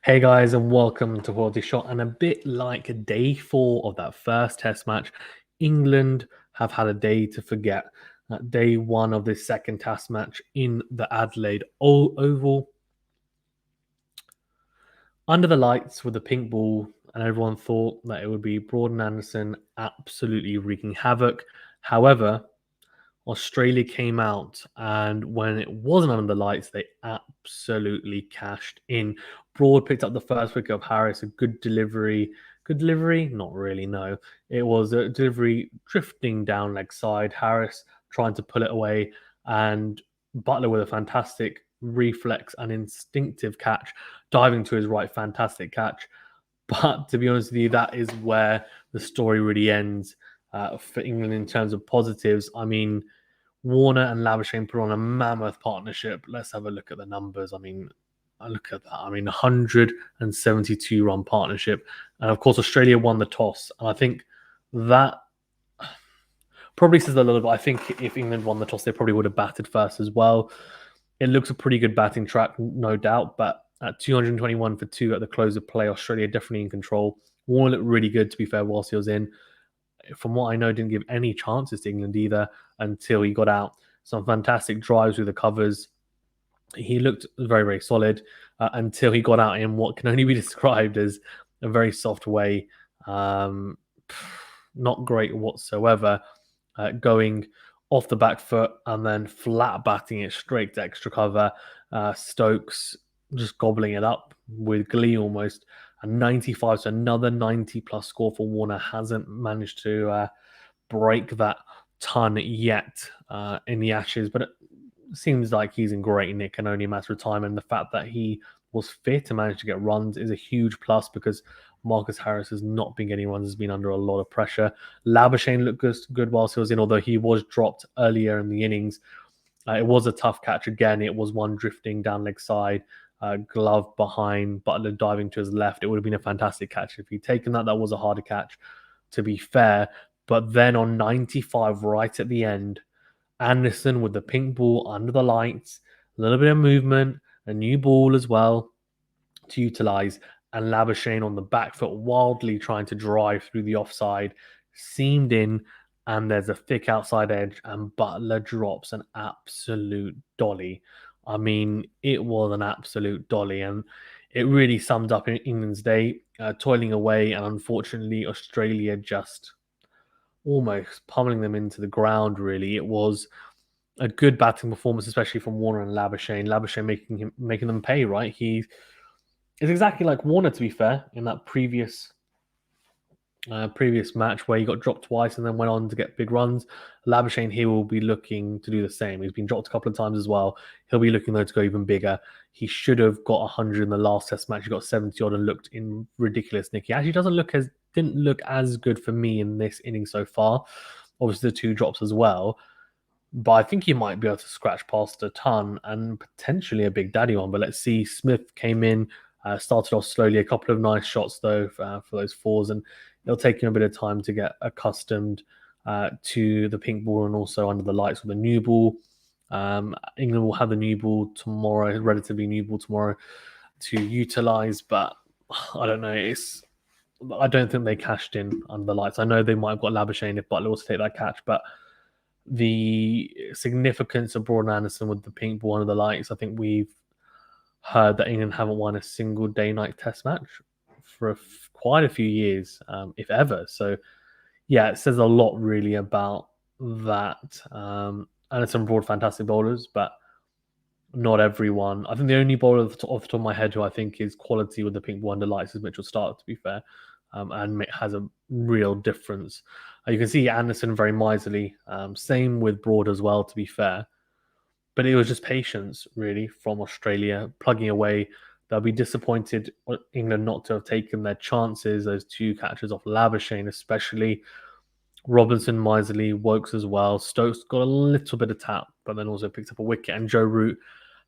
Hey guys, and welcome to Quality Shot. And a bit like day 4 of that first test match, England have had a day to forget. Day 1 of this second test match in the Adelaide Oval. Under the lights with the pink ball, and everyone thought that it would be Broad and Anderson absolutely wreaking havoc. However, Australia came out, and when it wasn't under the lights, they absolutely cashed in. Broad picked up the first wicket of Harris, a good delivery. Good delivery? Not really, no. It was a delivery drifting down leg side. Harris trying to pull it away, and Buttler with a fantastic reflex and instinctive catch, diving to his right, fantastic catch. But to be honest with you, that is where the story really ends for England in terms of positives. I mean, Warner and Labuschagne put on a mammoth partnership. Let's have a look at the numbers. I mean, I look at that. I mean, 172 run partnership. And of course, Australia won the toss. And I think that probably says a little bit. I think if England won the toss, they probably would have batted first as well. It looks a pretty good batting track, no doubt. But at 221 for 2 at the close of play, Australia definitely in control. Warner looked really good, to be fair, whilst he was in. From what I know, didn't give any chances to England either until he got out. Some fantastic drives with the covers. He looked very, very solid until he got out in what can only be described as a very soft way. Not great whatsoever. Going off the back foot and then flat batting it straight to extra cover. Stokes just gobbling it up with glee almost. And 95, so another 90 plus score for Warner. Hasn't managed to break that ton yet in the Ashes, but it seems like he's in great nick and only a matter of time. And the fact that he was fit and managed to get runs is a huge plus because Marcus Harris has not been getting runs, has been under a lot of pressure. Labuschagne looked good whilst he was in, although he was dropped earlier in the innings. It was a tough catch again. It was one drifting down leg side, glove behind, Buttler diving to his left. It would have been a fantastic catch if he'd taken that. That was a harder catch, to be fair. But then on 95, right at the end, Anderson with the pink ball under the lights, a little bit of movement, a new ball as well to utilize, and Labuschagne on the back foot, wildly trying to drive through the offside, seamed in, and there's a thick outside edge, and Buttler drops an absolute dolly. I mean, it was an absolute dolly, and it really summed up England's day, toiling away, and unfortunately, Australia just almost pummeling them into the ground, really. It was a good batting performance, especially from Warner and Labuschagne. Labuschagne making them pay, right? He is exactly like Warner, to be fair, in that previous match where he got dropped twice and then went on to get big runs. Labuschagne here will be looking to do the same. He's been dropped a couple of times as well. He'll be looking though to go even bigger. He should have got 100 in the last test match. He got 70 odd and looked in ridiculous nick. He actually didn't look as good for me in this inning so far. Obviously the 2 drops as well. But I think he might be able to scratch past a ton and potentially a big daddy one. But let's see. Smith came in, started off slowly. A couple of nice shots though for those 4s, and it'll take him a bit of time to get accustomed to the pink ball and also under the lights with the new ball. England will have the new ball tomorrow, relatively new ball tomorrow to utilize, but I don't know. I don't think they cashed in under the lights. I know they might have got Labuschagne if Buttler was to take that catch, but the significance of Broad and Anderson with the pink ball under the lights, I think we've heard that England haven't won a single day-night test match for quite a few years, if ever. So, yeah, it says a lot really about that. Anderson, Broad, fantastic bowlers, but not everyone. I think the only bowler off the top of my head who I think is quality with the pink ball under lights is Mitchell Stark, to be fair, and has a real difference. You can see Anderson very miserly. Same with Broad as well, to be fair. But it was just patience, really, from Australia plugging away. They'll be disappointed England not to have taken their chances. Those 2 catches off Labuschagne, especially. Robinson, miserly, Wokes as well. Stokes got a little bit of tap, but then also picked up a wicket. And Joe Root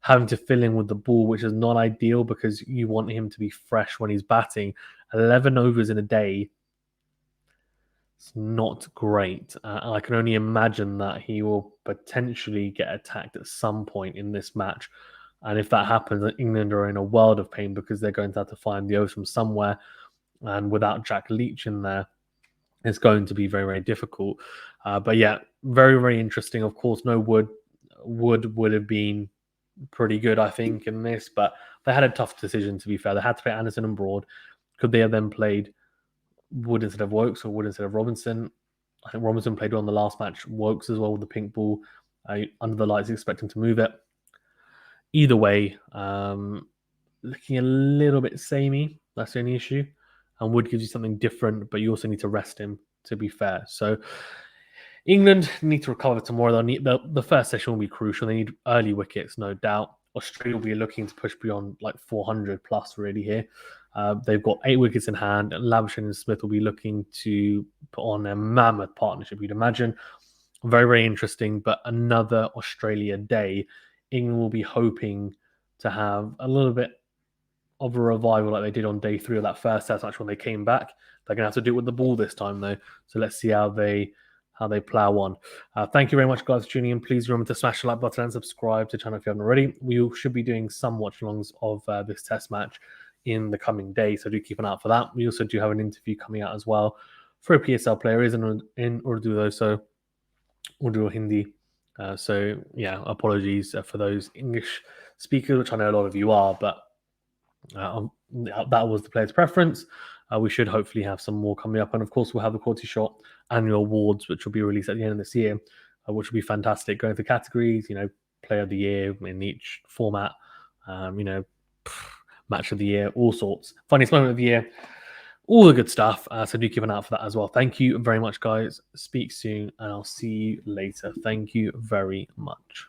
having to fill in with the ball, which is not ideal because you want him to be fresh when he's batting. 11 overs in a day. It's not great. I can only imagine that he will potentially get attacked at some point in this match. And if that happens, England are in a world of pain because they're going to have to find the O's from somewhere. And without Jack Leach in there, it's going to be very, very difficult. But yeah, very, very interesting. Of course, no Wood. Wood would have been pretty good, I think, in this, but they had a tough decision, to be fair. They had to play Anderson and Broad. Could they have then played Wood instead of Wokes or Wood instead of Robinson? I think Robinson played well in the last match. Wokes as well with the pink ball. Under the lights, expecting to move it. Either way, looking a little bit samey. That's the only issue. And Wood gives you something different, but you also need to rest him, to be fair. So England need to recover tomorrow. They'll need the first session will be crucial. They need early wickets, no doubt. Australia will be looking to push beyond like 400 plus really here. They've got 8 wickets in hand. Labuschagne and Smith will be looking to put on a mammoth partnership, you'd imagine. Very, very interesting, but another Australia day. England will be hoping to have a little bit of a revival like they did on day 3 of that first test match when they came back. They're going to have to do it with the ball this time, though. So let's see how they plow on. Thank you very much, guys, for tuning in. Please remember to smash the like button and subscribe to the channel if you haven't already. We should be doing some watch-alongs of this test match in the coming days, so do keep an eye out for that. We also do have an interview coming out as well for a PSL player. It is in Urdu, though, so Urdu or Hindi. So, yeah, apologies for those English speakers, which I know a lot of you are, but that was the player's preference. We should hopefully have some more coming up. And, of course, we'll have the Quality Shot annual awards, which will be released at the end of this year, which will be fantastic. Going through categories, player of the year in each format, match of the year, all sorts. Funniest moment of the year, all the good stuff. So do keep an eye out for that as well. Thank you very much, guys. Speak soon, and I'll see you later. Thank you very much.